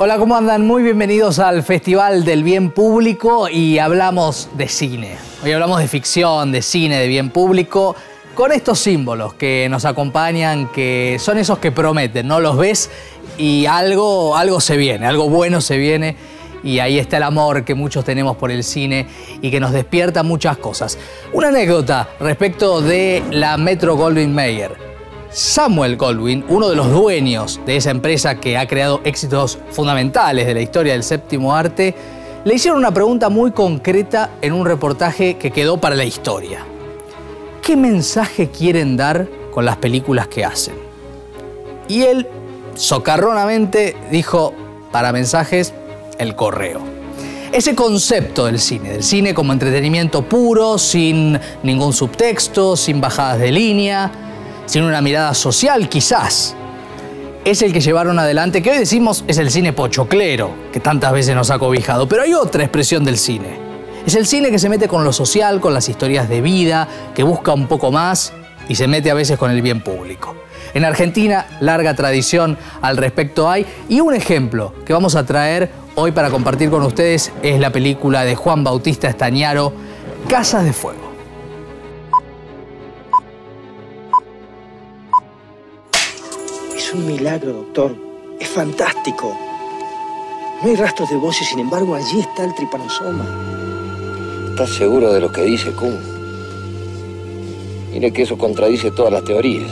Hola, ¿cómo andan? Muy bienvenidos al Festival del Bien Público y hablamos de cine. Hoy hablamos de ficción, de cine, de bien público, con estos símbolos que nos acompañan, que son esos que prometen, ¿no? Los ves y algo se viene, algo bueno se viene. Y ahí está el amor que muchos tenemos por el cine y que nos despierta muchas cosas. Una anécdota respecto de la Metro-Goldwyn-Mayer. Samuel Goldwyn, uno de los dueños de esa empresa que ha creado éxitos fundamentales de la historia del séptimo arte, le hicieron una pregunta muy concreta en un reportaje que quedó para la historia. ¿Qué mensaje quieren dar con las películas que hacen? Y él, socarronamente, dijo, para mensajes, el correo. Ese concepto del cine como entretenimiento puro, sin ningún subtexto, sin bajadas de línea, sin una mirada social, quizás, es el que llevaron adelante, que hoy decimos es el cine pochoclero, que tantas veces nos ha cobijado. Pero hay otra expresión del cine. Es el cine que se mete con lo social, con las historias de vida, que busca un poco más y se mete a veces con el bien público. En Argentina, larga tradición al respecto hay. Y un ejemplo que vamos a traer hoy para compartir con ustedes es la película de Juan Bautista Estañaro, Casas de Fuego. Es un milagro, doctor. Es fantástico. No hay rastros de bocio, sin embargo, allí está el tripanosoma. ¿Estás seguro de lo que dice Kuhn? Mire que eso contradice todas las teorías.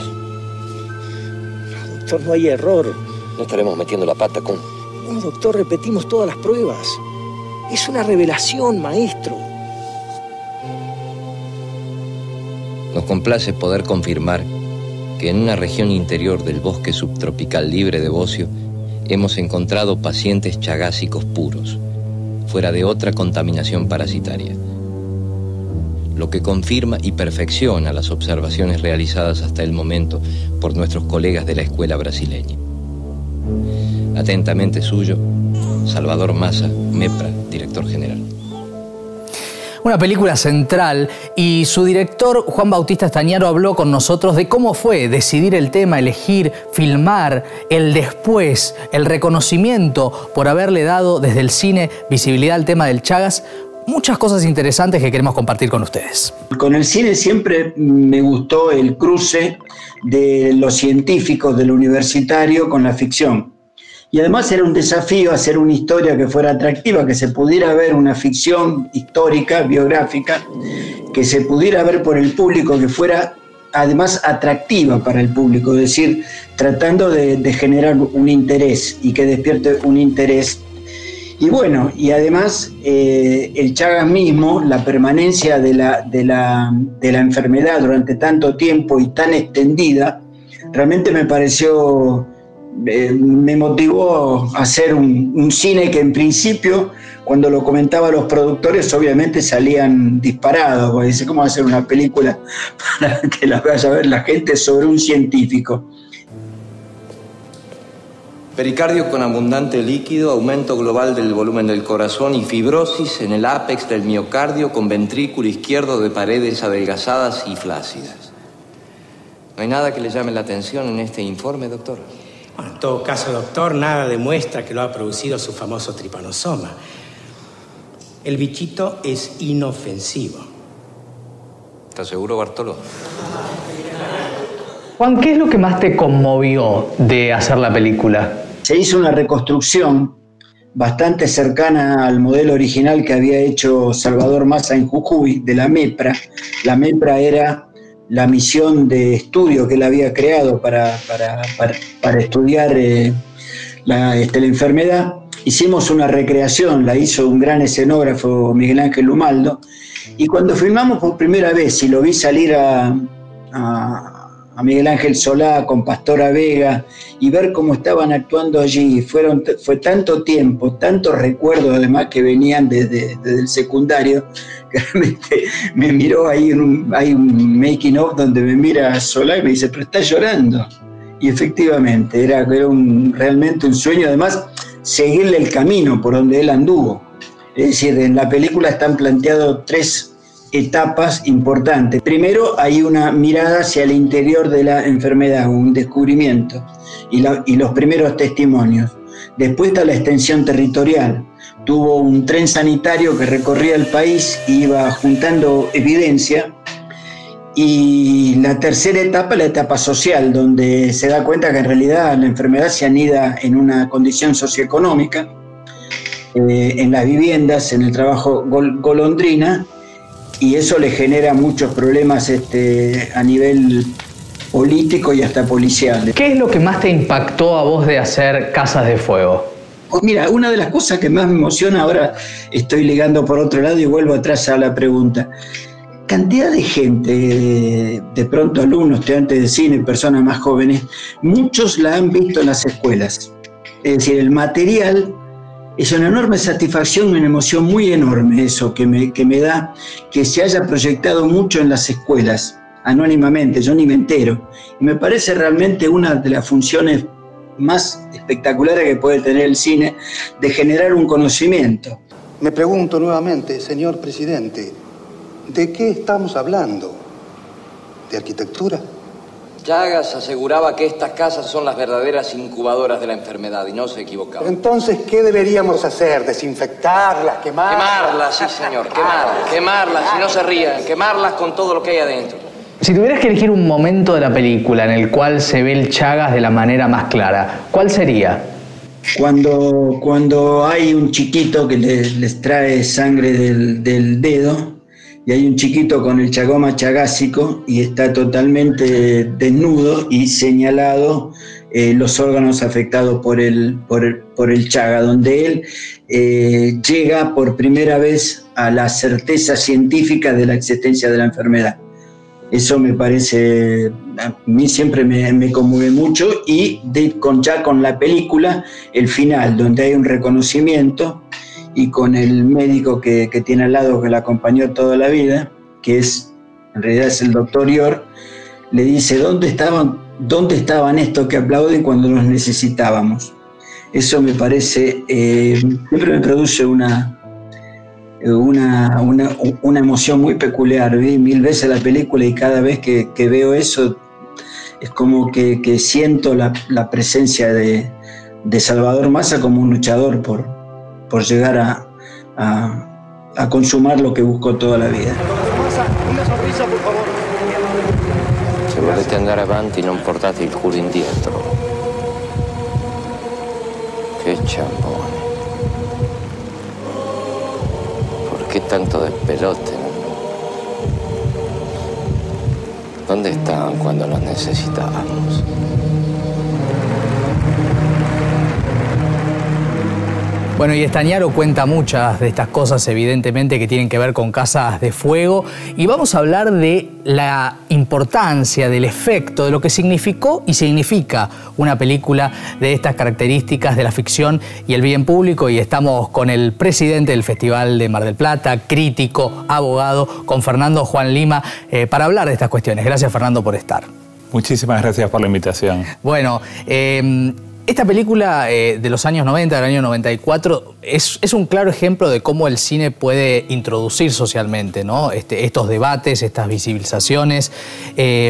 No, doctor, no hay error. No estaremos metiendo la pata, Kuhn. No, doctor, repetimos todas las pruebas. Es una revelación, maestro. Nos complace poder confirmar que en una región interior del bosque subtropical libre de bocio hemos encontrado pacientes chagásicos puros, fuera de otra contaminación parasitaria. Lo que confirma y perfecciona las observaciones realizadas hasta el momento por nuestros colegas de la escuela brasileña. Atentamente suyo, Salvador Massa, MEPRA, director general. Una película central, y su director, Juan Bautista Estañaro, habló con nosotros de cómo fue decidir el tema, elegir, filmar, el después, el reconocimiento por haberle dado desde el cine visibilidad al tema del Chagas. Muchas cosas interesantes que queremos compartir con ustedes. Con el cine siempre me gustó el cruce de los científicos, del universitario, con la ficción. Y además era un desafío hacer una historia que fuera atractiva, que se pudiera ver una ficción histórica, biográfica, que se pudiera ver por el público, que fuera además atractiva para el público, es decir, tratando de generar un interés y que despierte un interés. Y bueno, y además el Chagas mismo, la permanencia de la enfermedad durante tanto tiempo y tan extendida, realmente me pareció... me motivó a hacer un cine que en principio, cuando lo comentaba a los productores, obviamente salían disparados, porque dice, ¿cómo hacer una película para que la vaya a ver la gente sobre un científico? Pericardio con abundante líquido, aumento global del volumen del corazón y fibrosis en el ápex del miocardio con ventrículo izquierdo de paredes adelgazadas y flácidas. ¿No hay nada que le llame la atención en este informe, doctor? Bueno, en todo caso, doctor, nada demuestra que lo ha producido su famoso tripanosoma. El bichito es inofensivo. ¿Estás seguro, Bartolo? Juan, ¿qué es lo que más te conmovió de hacer la película? Se hizo una reconstrucción bastante cercana al modelo original que había hecho Salvador Massa en Jujuy, de la MEPRA. La MEPRA era la misión de estudio que él había creado para estudiar la enfermedad. Hicimos una recreación, la hizo un gran escenógrafo, Miguel Ángel Lumaldo, y cuando filmamos por primera vez y lo vi salir a Miguel Ángel Solá con Pastora Vega y ver cómo estaban actuando allí, fue tanto tiempo, tantos recuerdos además que venían desde el secundario, que realmente me miró ahí, hay un making of donde me mira Solá y me dice, pero estás llorando. Y efectivamente, era realmente un sueño, además, seguirle el camino por donde él anduvo. Es decir, en la película están planteados 3 etapas importantes. Primero, hay una mirada hacia el interior de la enfermedad, un descubrimiento, y los primeros testimonios. Después está la extensión territorial. Tuvo un tren sanitario que recorría el país y iba juntando evidencia. Y la tercera etapa, la etapa social, donde se da cuenta que en realidad la enfermedad se anida en una condición socioeconómica, en las viviendas, en el trabajo golondrina, y eso le genera muchos problemas a nivel político y hasta policial. ¿Qué es lo que más te impactó a vos de hacer Casas de Fuego? Mira, una de las cosas que más me emociona, ahora estoy ligando por otro lado y vuelvo atrás a la pregunta. Cantidad de gente, de pronto alumnos, estudiantes de cine, personas más jóvenes, muchos la han visto en las escuelas. Es decir, el material es una enorme satisfacción, una emoción muy enorme eso que me da, que se haya proyectado mucho en las escuelas, anónimamente, yo ni me entero. Y me parece realmente una de las funciones más espectaculares que puede tener el cine, de generar un conocimiento. Me pregunto nuevamente, señor presidente, ¿de qué estamos hablando? ¿De arquitectura? Chagas aseguraba que estas casas son las verdaderas incubadoras de la enfermedad y no se equivocaba. Entonces, ¿qué deberíamos hacer? ¿Desinfectarlas, quemarlas? Quemarlas, sí señor, quemarlas, y no se rían, quemarlas con todo lo que hay adentro. Si tuvieras que elegir un momento de la película en el cual se ve el Chagas de la manera más clara, ¿cuál sería? Cuando hay un chiquito que les trae sangre del dedo, y hay un chiquito con el chagoma chagásico y está totalmente desnudo y señalado los órganos afectados por el chaga, donde él llega por primera vez a la certeza científica de la existencia de la enfermedad. Eso me parece, a mí siempre me conmueve mucho, y ya con la película, el final, donde hay un reconocimiento, y con el médico que tiene al lado, que la acompañó toda la vida, que en realidad es el doctor York, le dice, ¿dónde estaban estos que aplauden cuando los necesitábamos? Eso me parece, siempre me produce una emoción muy peculiar. Vi 1000 veces la película y cada vez que veo eso, es como que siento la presencia de Salvador Massa como un luchador por llegar a consumar lo que buscó toda la vida. Una sonrisa, por favor. Se volete andare avanti, non portate il culo indietro. Che champone. ¿Por qué tanto despelote? ¿Dónde estaban cuando los necesitábamos? Bueno, y Estañaro cuenta muchas de estas cosas, evidentemente, que tienen que ver con Casas de Fuego. Y vamos a hablar de la importancia, del efecto, de lo que significó y significa una película de estas características de la ficción y el bien público. Y estamos con el presidente del Festival de Mar del Plata, crítico, abogado, con Fernando Juan Lima, para hablar de estas cuestiones. Gracias, Fernando, por estar. Muchísimas gracias por la invitación. Bueno, esta película de los años 90, del año 94, es un claro ejemplo de cómo el cine puede introducir socialmente, ¿no? Estos debates, estas visibilizaciones.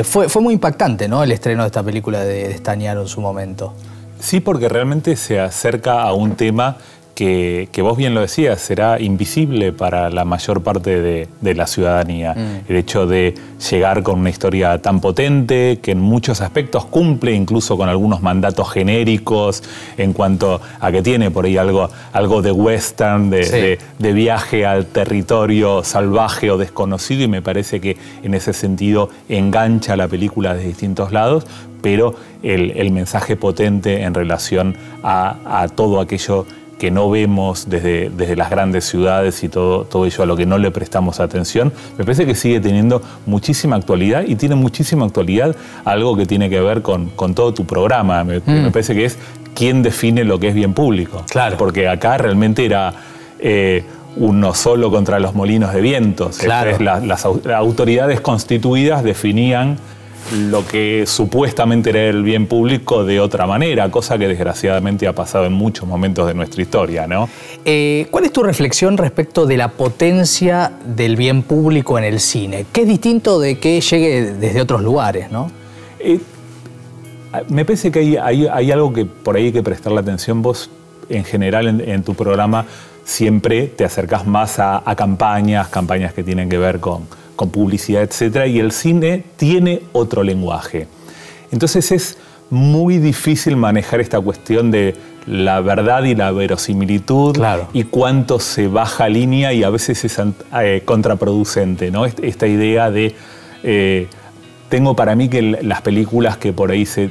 Fue muy impactante, ¿no?, el estreno de esta película de Estañaro en su momento. Sí, porque realmente se acerca a un tema que vos bien lo decías, será invisible para la mayor parte de la ciudadanía. El hecho de llegar con una historia tan potente, que en muchos aspectos cumple incluso con algunos mandatos genéricos, en cuanto a que tiene por ahí algo de western, de viaje al territorio salvaje o desconocido, y me parece que en ese sentido engancha la película de distintos lados, pero el mensaje potente en relación a todo aquello que no vemos desde las grandes ciudades y todo ello a lo que no le prestamos atención, me parece que sigue teniendo muchísima actualidad, y tiene muchísima actualidad algo que tiene que ver con todo tu programa. Me parece que es quién define lo que es bien público. Claro. Porque acá realmente era uno solo contra los molinos de vientos. Claro. Las autoridades constituidas definían lo que supuestamente era el bien público de otra manera, cosa que desgraciadamente ha pasado en muchos momentos de nuestra historia, ¿no? ¿Cuál es tu reflexión respecto de la potencia del bien público en el cine? ¿Qué es distinto de que llegue desde otros lugares, no? Me parece que hay algo que por ahí hay que prestarle atención. Vos, en general, en tu programa, siempre te acercás más a campañas que tienen que ver con publicidad, etc. Y el cine tiene otro lenguaje. Entonces es muy difícil manejar esta cuestión de la verdad y la verosimilitud, claro, y cuánto se baja línea, y a veces es contraproducente, ¿no? Esta idea de... tengo para mí que las películas que por ahí se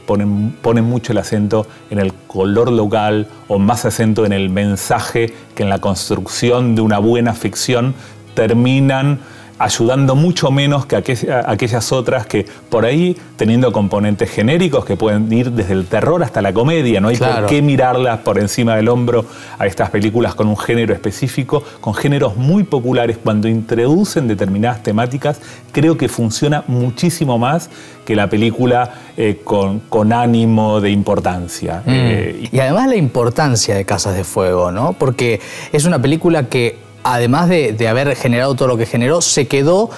ponen mucho el acento en el color local o más acento en el mensaje que en la construcción de una buena ficción, terminan ayudando mucho menos que aquellas otras que por ahí, teniendo componentes genéricos que pueden ir desde el terror hasta la comedia, no hay por qué mirarlas por encima del hombro a estas películas con un género específico, con géneros muy populares. Cuando introducen determinadas temáticas, creo que funciona muchísimo más que la película con ánimo de importancia. Y además la importancia de Casas de Fuego, ¿no? Porque es una película que, además de haber generado todo lo que generó, se quedó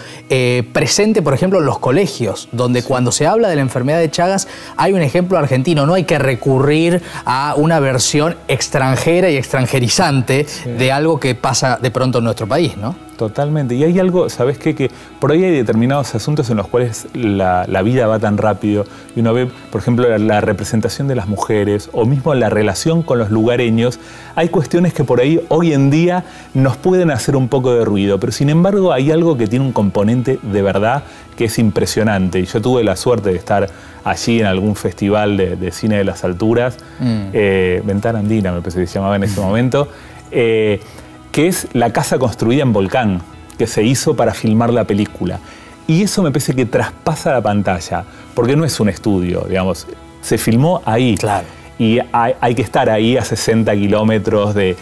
presente, por ejemplo, en los colegios, donde cuando se habla de la enfermedad de Chagas hay un ejemplo argentino, no hay que recurrir a una versión extranjera y extranjerizante de algo que pasa de pronto en nuestro país, ¿no? Totalmente. Y hay algo, ¿sabes qué? Que por ahí hay determinados asuntos en los cuales la vida va tan rápido y uno ve, por ejemplo, la representación de las mujeres o mismo la relación con los lugareños. Hay cuestiones que por ahí hoy en día nos pueden hacer un poco de ruido, pero sin embargo hay algo que tiene un componente de verdad que es impresionante. Y yo tuve la suerte de estar allí en algún festival de cine de las alturas, Ventana Andina me parece que se llamaba en ese momento, que es la casa construida en volcán, que se hizo para filmar la película. Y eso me parece que traspasa la pantalla, porque no es un estudio, digamos, se filmó ahí. Claro. Y hay que estar ahí a 60 kilómetros de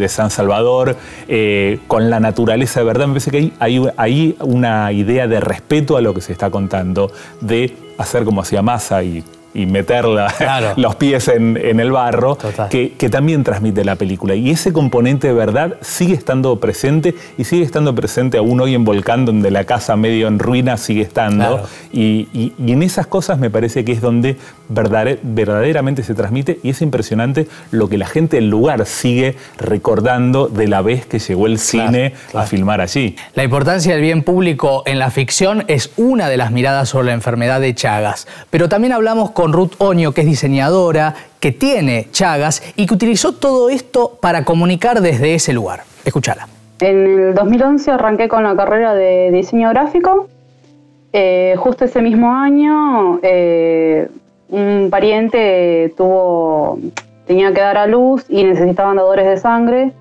San Salvador, con la naturaleza de verdad. Me parece que hay una idea de respeto a lo que se está contando, de hacer como hacía Massa y meter los pies en el barro, que también transmite la película. Y ese componente de verdad sigue estando presente, y sigue estando presente aún hoy en Volcán, donde la casa medio en ruina sigue estando. Claro. Y en esas cosas me parece que es donde verdaderamente se transmite, y es impresionante lo que la gente del lugar sigue recordando de la vez que llegó el cine a filmar allí. La importancia del bien público en la ficción es una de las miradas sobre la enfermedad de Chagas. Pero también hablamos con Ruth Oño, que es diseñadora, que tiene Chagas y que utilizó todo esto para comunicar desde ese lugar. Escúchala. En el 2011 arranqué con la carrera de diseño gráfico. Justo ese mismo año, un pariente tenía que dar a luz y necesitaban dadores de sangre.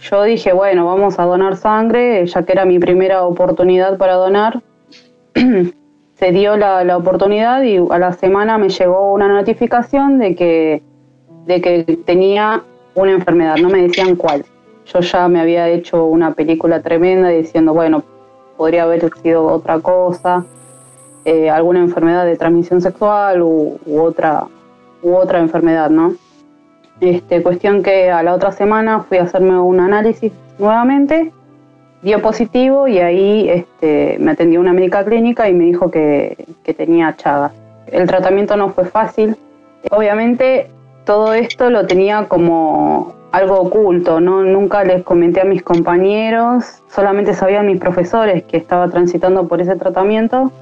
Yo dije, bueno, vamos a donar sangre, ya que era mi primera oportunidad para donar. Se dio la oportunidad y a la semana me llegó una notificación de que tenía una enfermedad, no me decían cuál. Yo ya me había hecho una película tremenda diciendo, bueno, podría haber sido otra cosa, alguna enfermedad de transmisión sexual u otra enfermedad, ¿no? Cuestión que a la otra semana fui a hacerme un análisis nuevamente, dio positivo, y ahí me atendió una médica clínica y me dijo que tenía Chagas. El tratamiento no fue fácil. Obviamente todo esto lo tenía como algo oculto, ¿no? Nunca les comenté a mis compañeros, solamente sabían mis profesores que estaba transitando por ese tratamiento,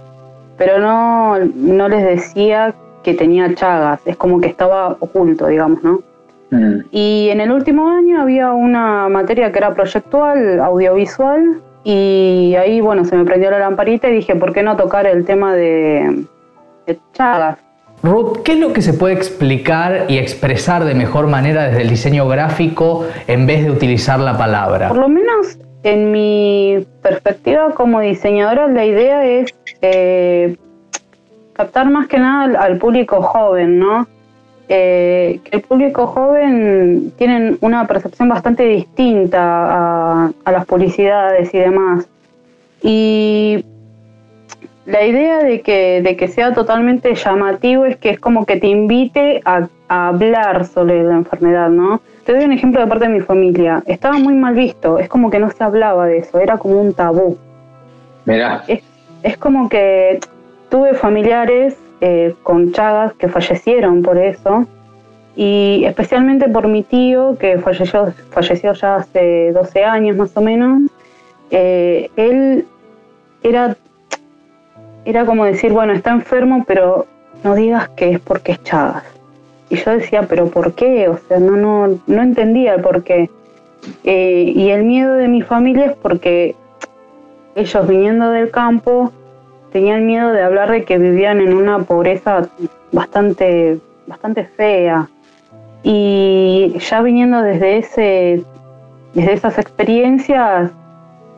pero no les decía que tenía Chagas, es como que estaba oculto, digamos, ¿no? Y en el último año había una materia que era proyectual, audiovisual, y ahí, bueno, se me prendió la lamparita y dije, ¿por qué no tocar el tema de Chagas? Ruth, ¿qué es lo que se puede explicar y expresar de mejor manera desde el diseño gráfico en vez de utilizar la palabra? Por lo menos en mi perspectiva como diseñadora, la idea es captar más que nada al público joven, ¿no? Que el público joven tiene una percepción bastante distinta a las publicidades y demás. Y la idea de que sea totalmente llamativo es que es como que te invite a hablar sobre la enfermedad, ¿no? Te doy un ejemplo de parte de mi familia. Estaba muy mal visto, es como que no se hablaba de eso, era como un tabú. Mirá. Es como que tuve familiares con Chagas que fallecieron por eso, y especialmente por mi tío que falleció ya hace 12 años más o menos. Él era como decir, bueno, está enfermo, pero no digas que es porque es Chagas. Y yo decía, ¿pero por qué? O sea, no entendía el por qué. Y el miedo de mi familia es porque ellos, viniendo del campo, tenían miedo de hablar de que vivían en una pobreza bastante fea. Y ya viniendo desde esas experiencias,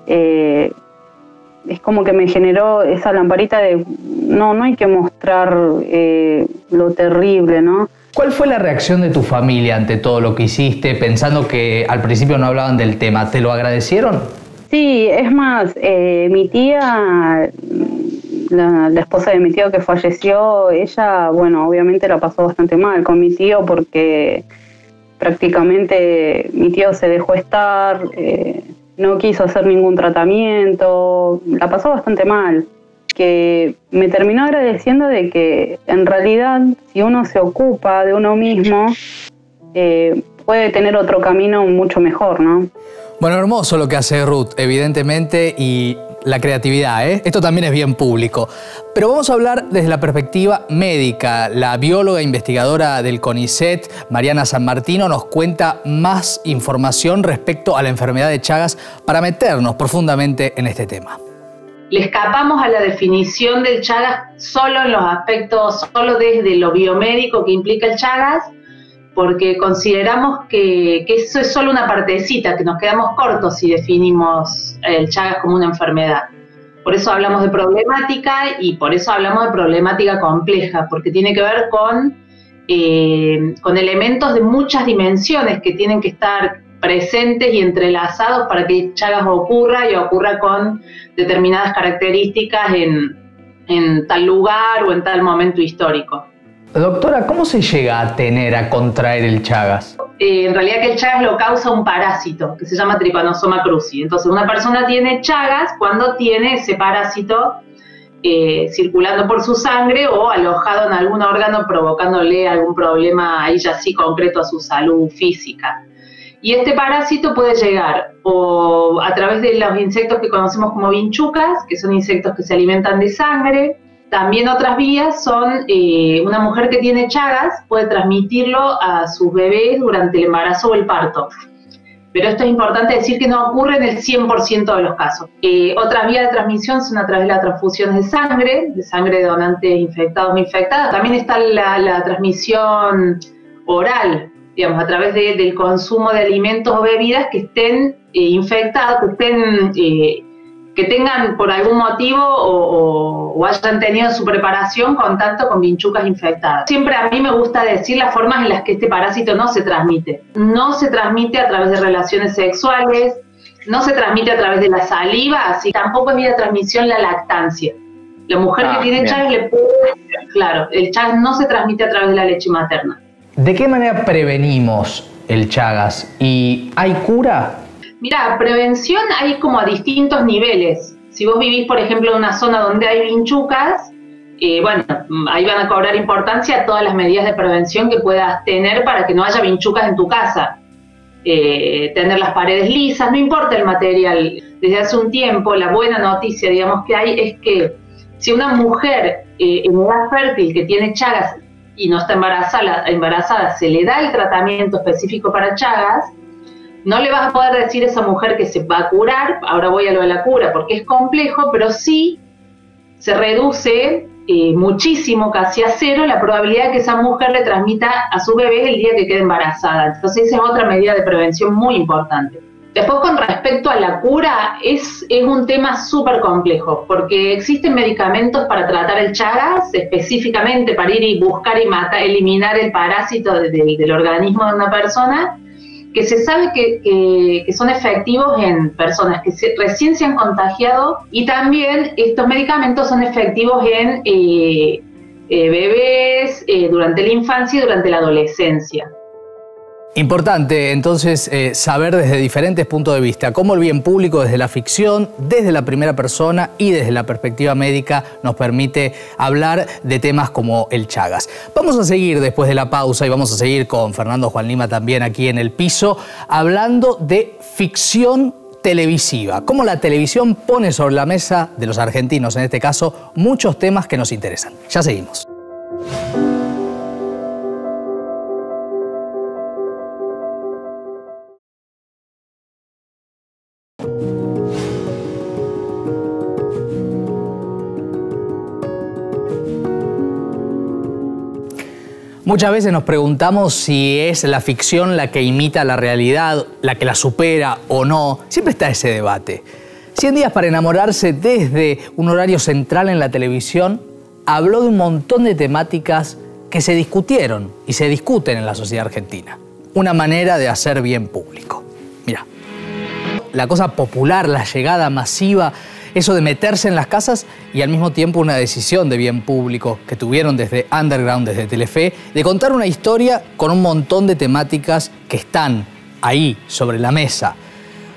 es como que me generó esa lamparita de no hay que mostrar lo terrible, ¿no? ¿Cuál fue la reacción de tu familia ante todo lo que hiciste, pensando que al principio no hablaban del tema? ¿Te lo agradecieron? Sí, es más, mi tía, la esposa de mi tío que falleció, ella, bueno, obviamente la pasó bastante mal con mi tío porque prácticamente mi tío se dejó estar, no quiso hacer ningún tratamiento, la pasó bastante mal. Que me terminó agradeciendo de que en realidad si uno se ocupa de uno mismo puede tener otro camino mucho mejor, ¿no? Bueno, hermoso lo que hace Ruth, evidentemente, y la creatividad, ¿eh? Esto también es bien público. Pero vamos a hablar desde la perspectiva médica. La bióloga investigadora del CONICET, Mariana San Martino, nos cuenta más información respecto a la enfermedad de Chagas para meternos profundamente en este tema. Le escapamos a la definición del Chagas solo en los aspectos, solo desde lo biomédico que implica el Chagas, porque consideramos que eso es solo una partecita, que nos quedamos cortos si definimos el Chagas como una enfermedad. Por eso hablamos de problemática y por eso hablamos de problemática compleja, porque tiene que ver con elementos de muchas dimensiones que tienen que estar presentes y entrelazados para que Chagas ocurra y ocurra con determinadas características en tal lugar o en tal momento histórico. Doctora, ¿cómo se llega a contraer el Chagas? En realidad que el Chagas lo causa un parásito que se llama Trypanosoma cruzi. Entonces una persona tiene Chagas cuando tiene ese parásito circulando por su sangre o alojado en algún órgano provocándole algún problema ahí ya sí concreto a su salud física. Y este parásito puede llegar o a través de los insectos que conocemos como vinchucas, que son insectos que se alimentan de sangre. También otras vías son, una mujer que tiene Chagas puede transmitirlo a sus bebés durante el embarazo o el parto. Pero esto es importante decir que no ocurre en el 100% de los casos. Otras vías de transmisión son a través de las transfusiones de sangre de donantes infectados o infectadas. También está la transmisión oral, digamos, a través del consumo de alimentos o bebidas que estén infectados, que tengan por algún motivo o hayan tenido en su preparación contacto con vinchucas infectadas. Siempre a mí me gusta decir las formas en las que este parásito no se transmite. No se transmite a través de relaciones sexuales, no se transmite a través de la saliva, así tampoco es vía de transmisión la lactancia. La mujer que tiene Chagas claro, el Chagas no se transmite a través de la leche materna. ¿De qué manera prevenimos el Chagas? ¿Y hay cura? Mira, prevención hay como a distintos niveles. Si vos vivís, por ejemplo, en una zona donde hay vinchucas, bueno, ahí van a cobrar importancia todas las medidas de prevención que puedas tener para que no haya vinchucas en tu casa. Tener las paredes lisas, no importa el material. Desde hace un tiempo, la buena noticia, digamos, que hay es que si una mujer en edad fértil que tiene Chagas y no está embarazada, se le da el tratamiento específico para Chagas, no le vas a poder decir a esa mujer que se va a curar. Ahora voy a lo de la cura porque es complejo, pero sí se reduce muchísimo, casi a cero, la probabilidad de que esa mujer le transmita a su bebé el día que quede embarazada. Entonces esa es otra medida de prevención muy importante. Después, con respecto a la cura, es un tema súper complejo, porque existen medicamentos para tratar el Chagas, específicamente para ir y buscar y eliminar el parásito del organismo de una persona, que se sabe que son efectivos en personas que recién se han contagiado, y también estos medicamentos son efectivos en bebés durante la infancia y durante la adolescencia. Importante, entonces, saber desde diferentes puntos de vista cómo el bien público desde la ficción, desde la primera persona y desde la perspectiva médica nos permite hablar de temas como el Chagas. Vamos a seguir después de la pausa y vamos a seguir con Fernando Juan Lima también aquí en el piso, hablando de ficción televisiva. Cómo la televisión pone sobre la mesa de los argentinos, en este caso, muchos temas que nos interesan. Ya seguimos. Muchas veces nos preguntamos si es la ficción la que imita la realidad, la que la supera o no. Siempre está ese debate. 100 días para enamorarse, desde un horario central en la televisión, habló de un montón de temáticas que se discutieron y se discuten en la sociedad argentina. Una manera de hacer bien público. Mirá, la cosa popular, la llegada masiva, eso de meterse en las casas y al mismo tiempo una decisión de bien público que tuvieron desde Underground, desde Telefe, de contar una historia con un montón de temáticas que están ahí, sobre la mesa.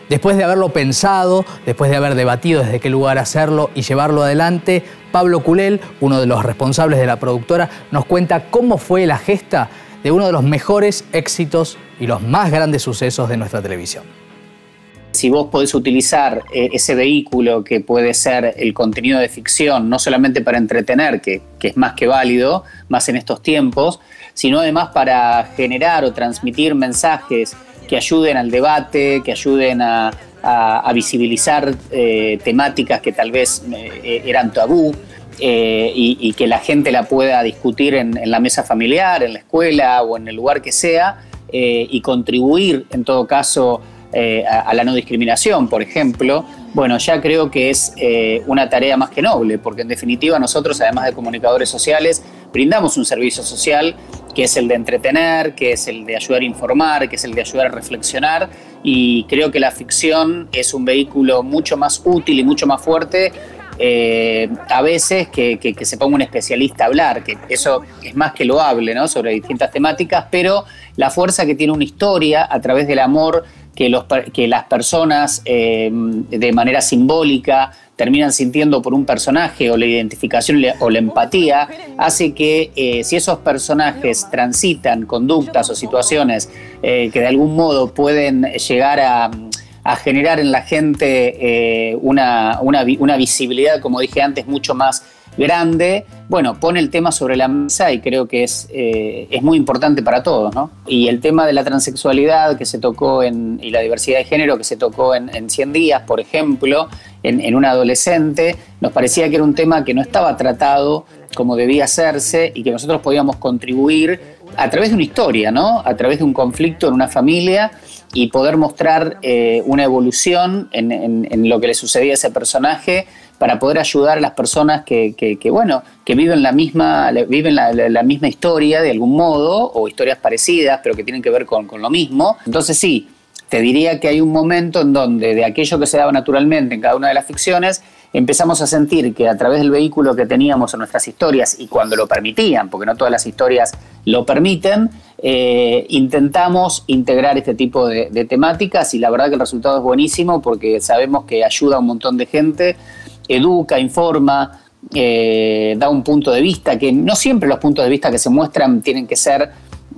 Después de haberlo pensado, después de haber debatido desde qué lugar hacerlo y llevarlo adelante, Pablo Culel, uno de los responsables de la productora, nos cuenta cómo fue la gesta de uno de los mejores éxitos y los más grandes sucesos de nuestra televisión. Si vos podés utilizar ese vehículo que puede ser el contenido de ficción, no solamente para entretener, que es más que válido, más en estos tiempos, sino además para generar o transmitir mensajes que ayuden al debate, que ayuden a visibilizar temáticas que tal vez eran tabú, y que la gente la pueda discutir en la mesa familiar, en la escuela o en el lugar que sea, y contribuir en todo caso a la no discriminación, por ejemplo, bueno, ya creo que es una tarea más que noble, porque en definitiva nosotros, además de comunicadores sociales, brindamos un servicio social que es el de entretener, que es el de ayudar a informar, que es el de ayudar a reflexionar, y creo que la ficción es un vehículo mucho más útil y mucho más fuerte a veces que se ponga un especialista a hablar, que eso es más que loable, ¿no?, sobre distintas temáticas, pero la fuerza que tiene una historia a través del amor que las personas de manera simbólica terminan sintiendo por un personaje, o la identificación o la empatía, hace que si esos personajes transitan conductas o situaciones que de algún modo pueden llegar a generar en la gente una visibilidad, como dije antes, mucho más grande, bueno, pone el tema sobre la mesa y creo que es muy importante para todos, ¿no? Y el tema de la transexualidad que se tocó y la diversidad de género que se tocó en 100 días, por ejemplo, en un adolescente, nos parecía que era un tema que no estaba tratado como debía hacerse y que nosotros podíamos contribuir a través de una historia, ¿no? A través de un conflicto en una familia y poder mostrar una evolución en lo que le sucedía a ese personaje, para poder ayudar a las personas que viven la misma historia de algún modo, o historias parecidas, pero que tienen que ver con lo mismo. Entonces sí, te diría que hay un momento en donde de aquello que se daba naturalmente en cada una de las ficciones, empezamos a sentir que a través del vehículo que teníamos en nuestras historias, y cuando lo permitían, porque no todas las historias lo permiten, intentamos integrar este tipo de temáticas, y la verdad que el resultado es buenísimo, porque sabemos que ayuda a un montón de gente, educa, informa, da un punto de vista, que no siempre los puntos de vista que se muestran tienen que ser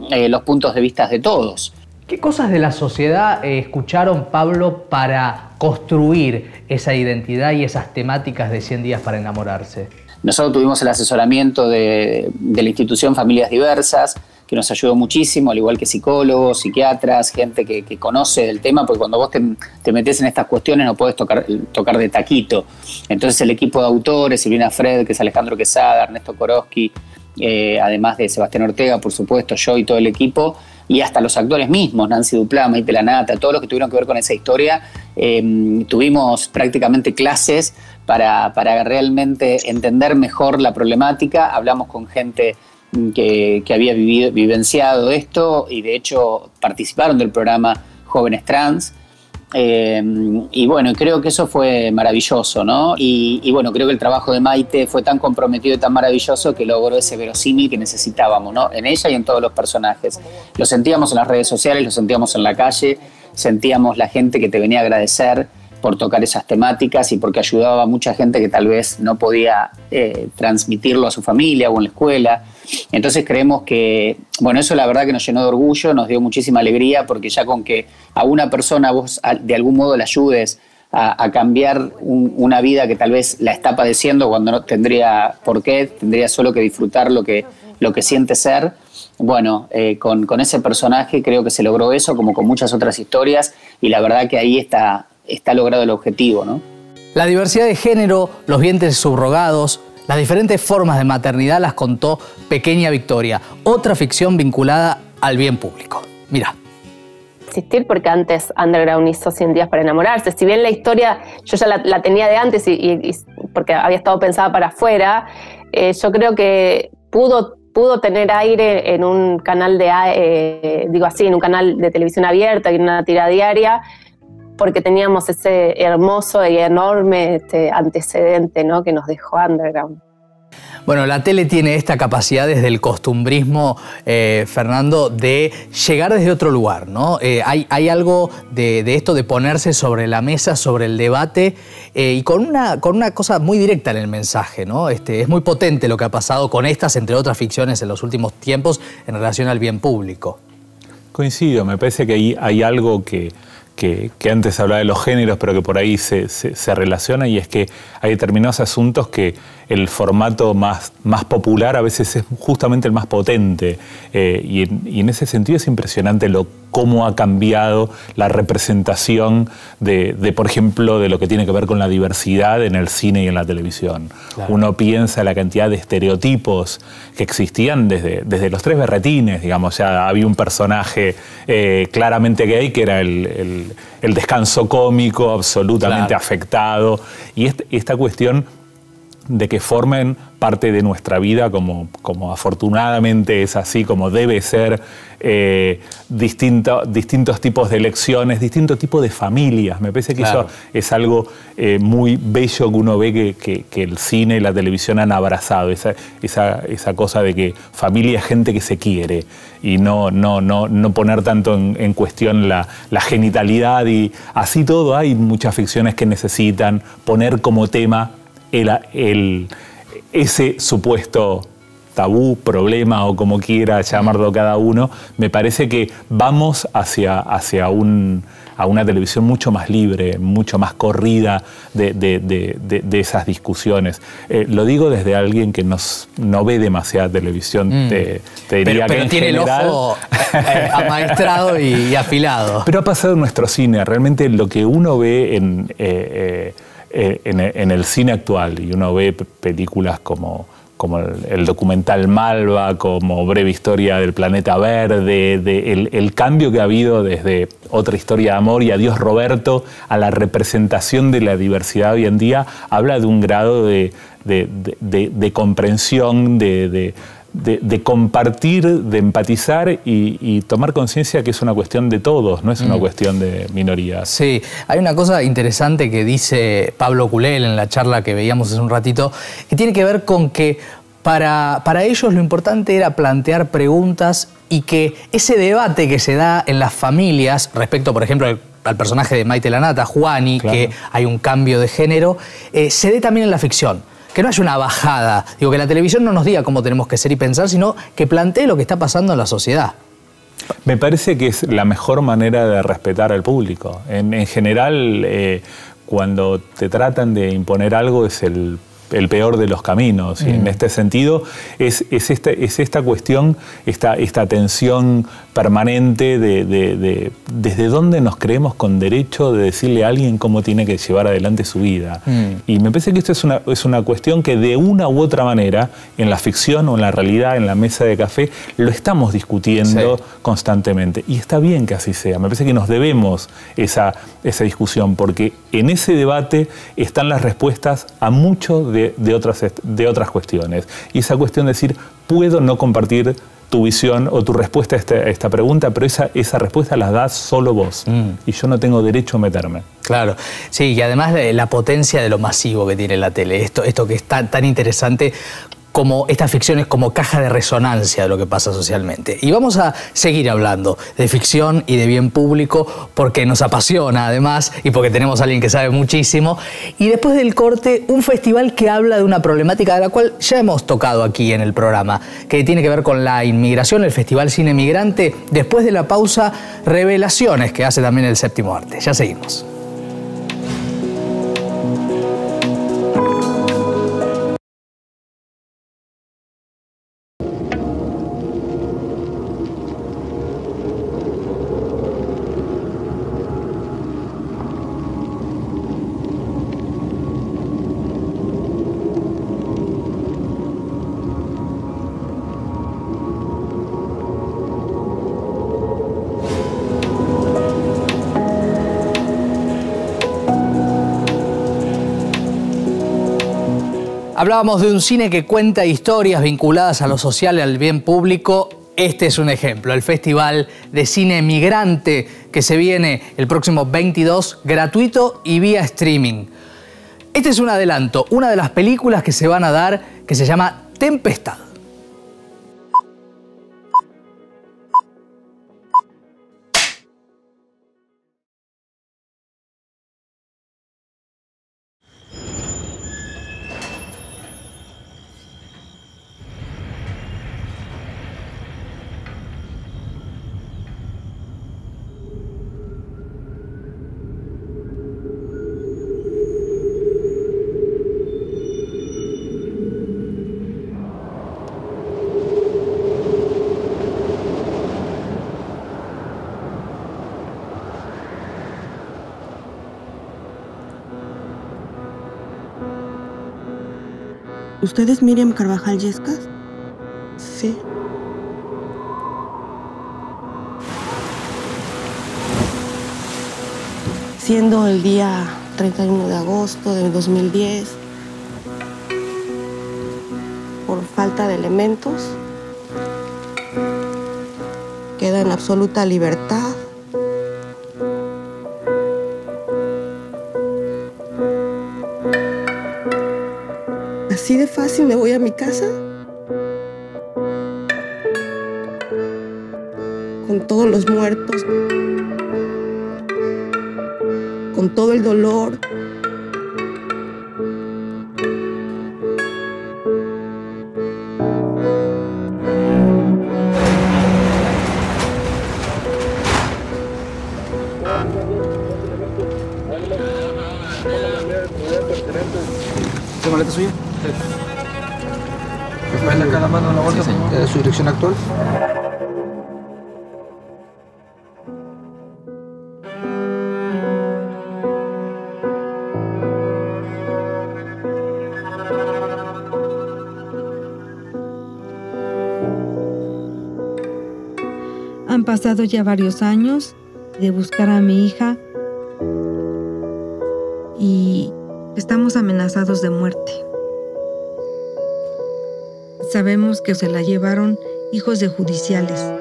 los puntos de vista de todos. ¿Qué cosas de la sociedad escucharon, Pablo, para construir esa identidad y esas temáticas de 100 días para enamorarse? Nosotros tuvimos el asesoramiento de la institución Familias Diversas, que nos ayudó muchísimo, al igual que psicólogos, psiquiatras, gente que conoce del tema, porque cuando vos te metés en estas cuestiones no podés tocar de taquito. Entonces el equipo de autores, Silvina Fred, que es Alejandro Quesada, Ernesto Koroski, además de Sebastián Ortega, por supuesto, yo y todo el equipo, y hasta los actores mismos, Nancy Duplá, Maite Lanata, todos los que tuvieron que ver con esa historia, tuvimos prácticamente clases para realmente entender mejor la problemática. Hablamos con gente que había vivenciado esto, y de hecho participaron del programa Jóvenes Trans, Y bueno, creo que eso fue maravilloso, ¿no? Y bueno, creo que el trabajo de Maite fue tan comprometido y tan maravilloso que logró ese verosímil que necesitábamos, ¿no? En ella y en todos los personajes. Lo sentíamos en las redes sociales, lo sentíamos en la calle, sentíamos la gente que te venía a agradecer por tocar esas temáticas y porque ayudaba a mucha gente que tal vez no podía transmitirlo a su familia o en la escuela. Entonces creemos que, bueno, eso la verdad que nos llenó de orgullo, nos dio muchísima alegría, porque ya con que a una persona vos de algún modo la ayudes a cambiar una vida que tal vez la está padeciendo cuando no tendría por qué, tendría solo que disfrutar lo que siente ser. Bueno, con ese personaje creo que se logró eso, como con muchas otras historias, y la verdad que ahí está logrado el objetivo, ¿no? La diversidad de género, los vientres subrogados, las diferentes formas de maternidad las contó Pequeña Victoria, otra ficción vinculada al bien público. Mira. Existir porque antes Underground hizo 100 días para enamorarse. Si bien la historia yo ya la tenía de antes y porque había estado pensada para afuera, yo creo que pudo tener aire en un canal en un canal de televisión abierta y en una tira diaria, porque teníamos ese hermoso y enorme antecedente, ¿no?, que nos dejó Underground. Bueno, la tele tiene esta capacidad desde el costumbrismo, Fernando, de llegar desde otro lugar, ¿no? Hay algo de esto de ponerse sobre la mesa, sobre el debate, y con una cosa muy directa en el mensaje, ¿no? Es muy potente lo que ha pasado con estas, entre otras ficciones, en los últimos tiempos en relación al bien público. Coincido, me parece que hay algo que antes hablaba de los géneros, pero que por ahí se relaciona, y es que hay determinados asuntos que el formato más popular a veces es justamente el más potente, y en ese sentido es impresionante cómo ha cambiado la representación de, por ejemplo, de lo que tiene que ver con la diversidad en el cine y en la televisión. Claro. Uno piensa la cantidad de estereotipos que existían desde los Tres Berretines, digamos. Ya había un personaje claramente gay que era el descanso cómico, absolutamente afectado, y esta cuestión de que formen parte de nuestra vida, como afortunadamente es así, como debe ser, distintos tipos de elecciones, distintos tipos de familias. Me parece que eso es algo muy bello que uno ve que el cine y la televisión han abrazado, esa cosa de que familia es gente que se quiere, y no poner tanto en cuestión la genitalidad, y así todo. Hay muchas ficciones que necesitan poner como tema ese supuesto tabú, problema, o como quiera llamarlo cada uno. Me parece que vamos hacia una televisión mucho más libre, mucho más corrida de esas discusiones. Lo digo desde alguien que no ve demasiada televisión, te diría pero que tiene general, el ojo amaestrado y afilado. Pero ha pasado en nuestro cine. Realmente lo que uno ve en el cine actual, y uno ve películas como el documental Malva, como Breve Historia del Planeta Verde, el cambio que ha habido desde Otra Historia de Amor y Adiós Roberto a la representación de la diversidad hoy en día, habla de un grado de comprensión, de compartir, de empatizar y tomar conciencia que es una cuestión de todos, no es una cuestión de minorías. Sí, hay una cosa interesante que dice Pablo Culel en la charla que veíamos hace un ratito, que tiene que ver con que para ellos lo importante era plantear preguntas, y que ese debate que se da en las familias respecto, por ejemplo, al personaje de Maite Lanata, Juani, que hay un cambio de género, se dé también en la ficción. Que no haya una bajada. Digo, que la televisión no nos diga cómo tenemos que ser y pensar, sino que plantee lo que está pasando en la sociedad. Me parece que es la mejor manera de respetar al público. En general, cuando te tratan de imponer algo, es el peor de los caminos. Y en este sentido es esta cuestión, esta tensión permanente de desde dónde nos creemos con derecho de decirle a alguien cómo tiene que llevar adelante su vida. Y me parece que esto es una cuestión que de una u otra manera, en la ficción o en la realidad, en la mesa de café, lo estamos discutiendo constantemente. Y está bien que así sea. Me parece que nos debemos esa discusión, porque en ese debate están las respuestas a mucho de otras cuestiones. Y esa cuestión de decir, puedo no compartir tu visión o tu respuesta a esta pregunta, pero esa respuesta la das solo vos. Y yo no tengo derecho a meterme. Claro, sí, y además la potencia de lo masivo que tiene la tele, esto que es tan interesante, como estas ficciones como caja de resonancia de lo que pasa socialmente. Y vamos a seguir hablando de ficción y de bien público porque nos apasiona además y porque tenemos a alguien que sabe muchísimo. Y después del corte, un festival que habla de una problemática de la cual ya hemos tocado aquí en el programa, que tiene que ver con la inmigración, el Festival Cine Migrante. Después de la pausa, revelaciones que hace también el Séptimo Arte. Ya seguimos. Hablábamos de un cine que cuenta historias vinculadas a lo social y al bien público. Este es un ejemplo, el Festival de Cine Migrante que se viene el próximo 22, gratuito y vía streaming. Este es un adelanto, una de las películas que se van a dar que se llama Tempestad. ¿Usted es Miriam Carvajal Yescas? Sí. Siendo el día 31 de agosto del 2010, por falta de elementos, queda en absoluta libertad. ¿Así de fácil me voy a mi casa? Con todos los muertos, con todo el dolor. ¿Qué maleta suya? ¿Me acá la mano en la bolsa? ¿Su dirección actual? Han pasado ya varios años de buscar a mi hija y estamos amenazados de muerte. Sabemos que se la llevaron hijos de judiciales.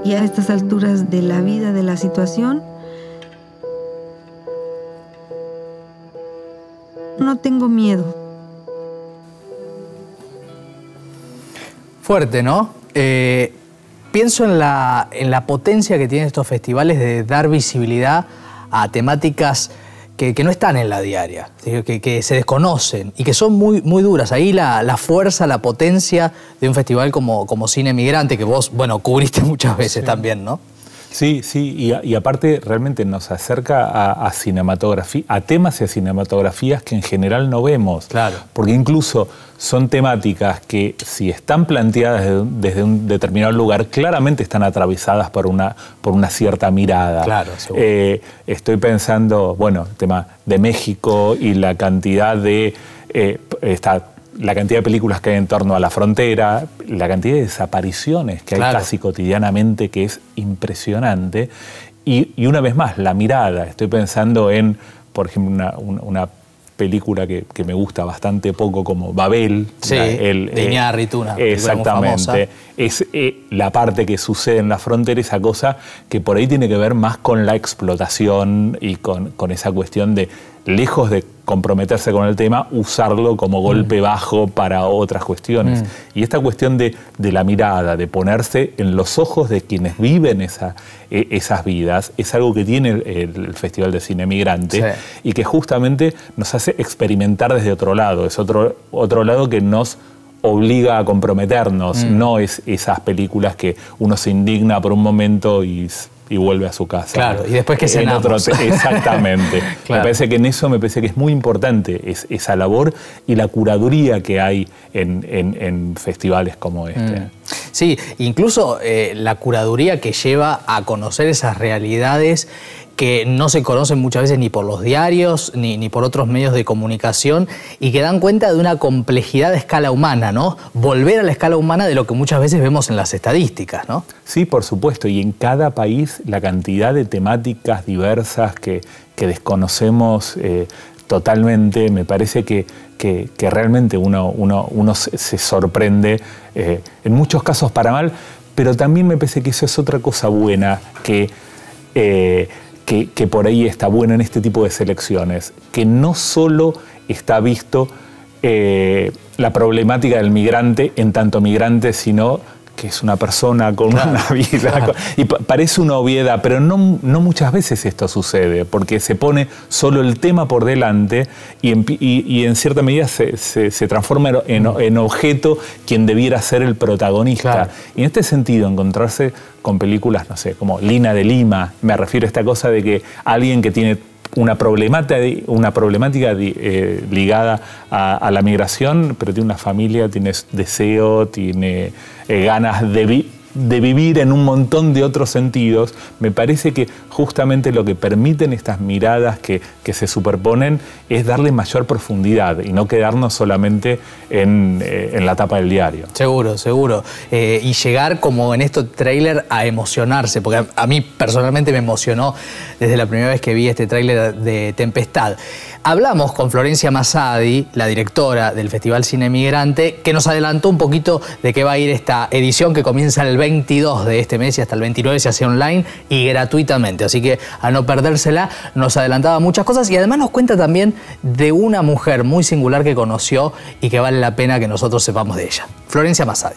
Y a estas alturas de la vida, de la situación, no tengo miedo. Fuerte, ¿no? Pienso en la potencia que tienen estos festivales de dar visibilidad a temáticas que no están en la diaria, que se desconocen y que son muy, muy duras. Ahí la fuerza, la potencia de un festival como Cine Migrante, que vos, bueno, cubriste muchas veces también, ¿no? Sí, sí, y aparte realmente nos acerca a cinematografía, a temas y a cinematografías que en general no vemos. Claro. Porque incluso son temáticas que, si están planteadas desde un determinado lugar, claramente están atravesadas por una cierta mirada. Claro, seguro. Estoy pensando, bueno, el tema de México y la cantidad de la cantidad de películas que hay en torno a la frontera, la cantidad de desapariciones que hay casi cotidianamente, que es impresionante. Y una vez más, la mirada. Estoy pensando en, por ejemplo, una película que me gusta bastante poco como Babel. Sí, de Iñárritu, una película muy famosa. Es la parte que sucede en la frontera, esa cosa que por ahí tiene que ver más con la explotación y con esa cuestión de, lejos de comprometerse con el tema, usarlo como golpe bajo para otras cuestiones. Y esta cuestión de la mirada, de ponerse en los ojos de quienes viven esas vidas, es algo que tiene el Festival de Cine Migrante, y que justamente nos hace experimentar desde otro lado. Es otro lado que nos obliga a comprometernos, no es esas películas que uno se indigna por un momento y vuelve a su casa. Claro, y después que cenamos. Exactamente. Claro. Me parece que en eso es muy importante esa labor y la curaduría que hay en festivales como este. Sí, incluso la curaduría que lleva a conocer esas realidades que no se conocen muchas veces ni por los diarios ni por otros medios de comunicación, y que dan cuenta de una complejidad de escala humana, ¿no? Volver a la escala humana de lo que muchas veces vemos en las estadísticas, ¿no? Sí, por supuesto, y en cada país la cantidad de temáticas diversas que desconocemos totalmente, me parece que realmente uno se sorprende, en muchos casos para mal, pero también me parece que eso es otra cosa buena que por ahí está bueno en este tipo de selecciones, que no solo está visto la problemática del migrante en tanto migrante, sino que es una persona con una vida. Y parece una obviedad, pero no muchas veces esto sucede, porque se pone solo el tema por delante y en cierta medida se transforma en objeto quien debiera ser el protagonista. Claro. Y en este sentido, encontrarse con películas, no sé, como Lina de Lima, me refiero a esta cosa de que alguien que tiene una problemática ligada a la migración, pero tiene una familia, tiene deseo, tiene ganas de vivir en un montón de otros sentidos. Me parece que justamente lo que permiten estas miradas que se superponen es darle mayor profundidad y no quedarnos solamente en la tapa del diario. Seguro, seguro. Y llegar, como en este tráiler, a emocionarse, porque a mí personalmente me emocionó desde la primera vez que vi este tráiler de Tempestad. Hablamos con Florencia Masadi, la directora del Festival Cine Migrante, que nos adelantó un poquito de qué va a ir esta edición que comienza el 22 de este mes y hasta el 29 se hace online y gratuitamente. Así que a no perdérsela, nos adelantaba muchas cosas y además nos cuenta también de una mujer muy singular que conoció y que vale la pena que nosotros sepamos de ella. Florencia Masadi.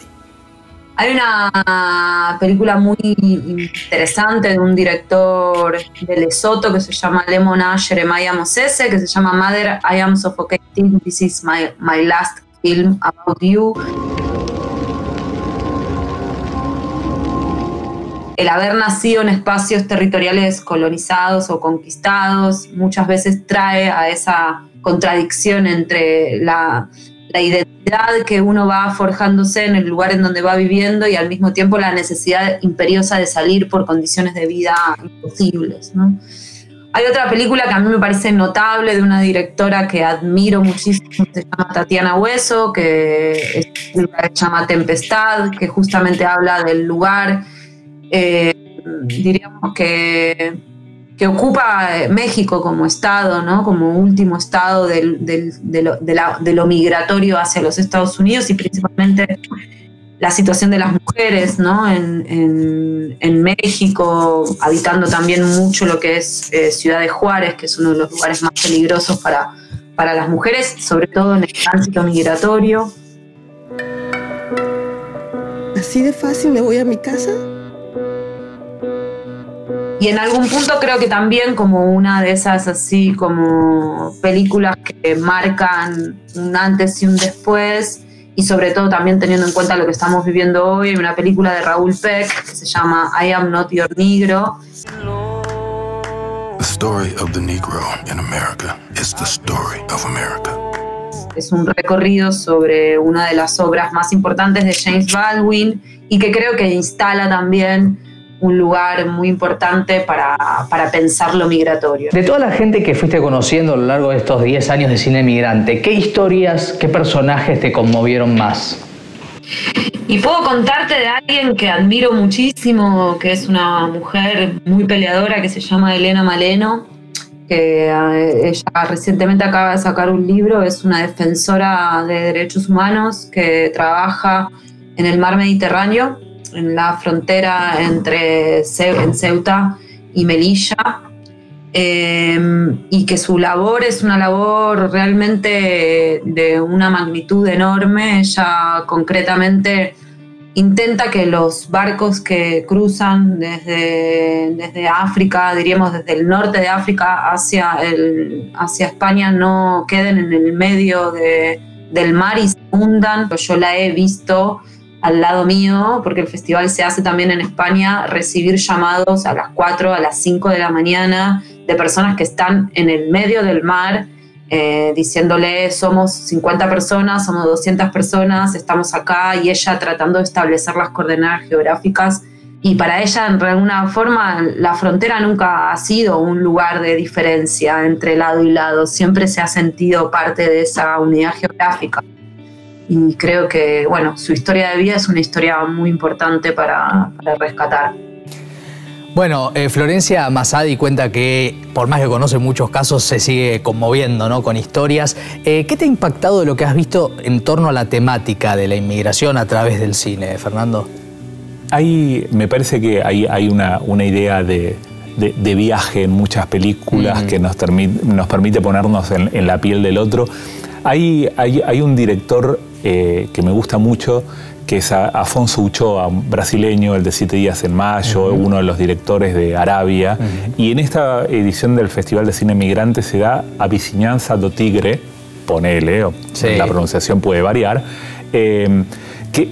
Hay una película muy interesante de un director de Lesoto que se llama Lemona Jeremiah Mosese, que se llama Mother, I Am Suffocating, This is my last film about you. El haber nacido en espacios territoriales colonizados o conquistados muchas veces trae a esa contradicción entre la identidad que uno va forjándose en el lugar en donde va viviendo y al mismo tiempo la necesidad imperiosa de salir por condiciones de vida imposibles, ¿no? Hay otra película que a mí me parece notable de una directora que admiro muchísimo, se llama Tatiana Hueso, que se llama Tempestad, que justamente habla del lugar, diríamos que ocupa México como estado, ¿no? Como último estado de lo migratorio hacia los Estados Unidos y principalmente la situación de las mujeres, ¿no? En México, habitando también mucho lo que es Ciudad de Juárez, que es uno de los lugares más peligrosos para las mujeres, sobre todo en el tránsito migratorio. ¿Así de fácil me voy a mi casa? Y en algún punto creo que también como una de esas así como películas que marcan un antes y un después, y sobre todo también teniendo en cuenta lo que estamos viviendo hoy, hay una película de Raúl Peck que se llama I Am Not Your Negro. The story of the Negro in America is the story of America. Es un recorrido sobre una de las obras más importantes de James Baldwin y que creo que instala también un lugar muy importante para pensar lo migratorio. De toda la gente que fuiste conociendo a lo largo de estos 10 años de cine migrante, ¿qué historias, qué personajes te conmovieron más? Y puedo contarte de alguien que admiro muchísimo, que es una mujer muy peleadora que se llama Elena Maleno, que ella recientemente acaba de sacar un libro, es una defensora de derechos humanos que trabaja en el mar Mediterráneo, en la frontera en Ceuta y Melilla, y que su labor es una labor realmente de una magnitud enorme. Ella concretamente intenta que los barcos que cruzan desde África, diríamos desde el norte de África hacia España, no queden en el medio del mar y se hundan. Yo la he visto al lado mío, porque el festival se hace también en España, recibir llamados a las 4, a las 5 de la mañana de personas que están en el medio del mar, diciéndole somos 50 personas, somos 200 personas, estamos acá, y ella tratando de establecer las coordenadas geográficas. Y para ella, en alguna forma, la frontera nunca ha sido un lugar de diferencia entre lado y lado, siempre se ha sentido parte de esa unidad geográfica. Y creo que, bueno, su historia de vida es una historia muy importante para rescatar. Bueno, Florencia Massadi cuenta que, por más que conoce muchos casos, se sigue conmoviendo, ¿no?, con historias. ¿Qué te ha impactado de lo que has visto en torno a la temática de la inmigración a través del cine, Fernando? Me parece que hay una idea de viaje en muchas películas que nos permite ponernos en la piel del otro. Hay un director que me gusta mucho, que es Afonso Uchoa, un brasileño, el de 7 días en mayo, uno de los directores de Arabia. Y en esta edición del Festival de Cine Migrante se da A Vicinanza do Tigre, ponele, la pronunciación puede variar, que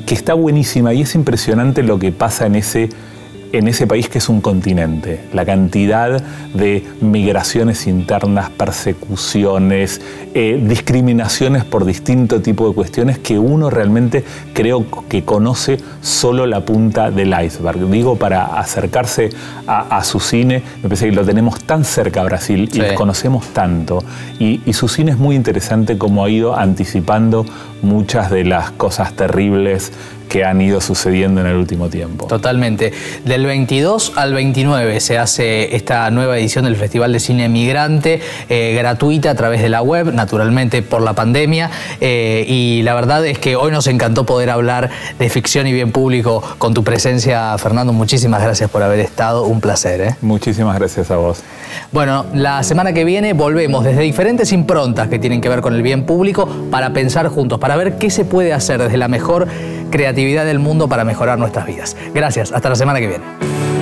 está buenísima, y es impresionante lo que pasa en ese país que es un continente. La cantidad de migraciones internas, persecuciones, discriminaciones por distinto tipo de cuestiones que uno realmente creo que conoce solo la punta del iceberg. Digo, para acercarse a su cine, me parece que lo tenemos tan cerca a Brasil y conocemos tanto. Y su cine es muy interesante, como ha ido anticipando muchas de las cosas terribles que han ido sucediendo en el último tiempo. Totalmente. Del 22 al 29 se hace esta nueva edición del Festival de Cine Migrante, gratuita a través de la web, naturalmente por la pandemia, y la verdad es que hoy nos encantó poder hablar de ficción y bien público con tu presencia, Fernando. Muchísimas gracias por haber estado, un placer. Muchísimas gracias a vos. Bueno, la semana que viene volvemos desde diferentes improntas que tienen que ver con el bien público para pensar juntos, para ver qué se puede hacer desde la mejor creatividad del mundo para mejorar nuestras vidas. Gracias, hasta la semana que viene.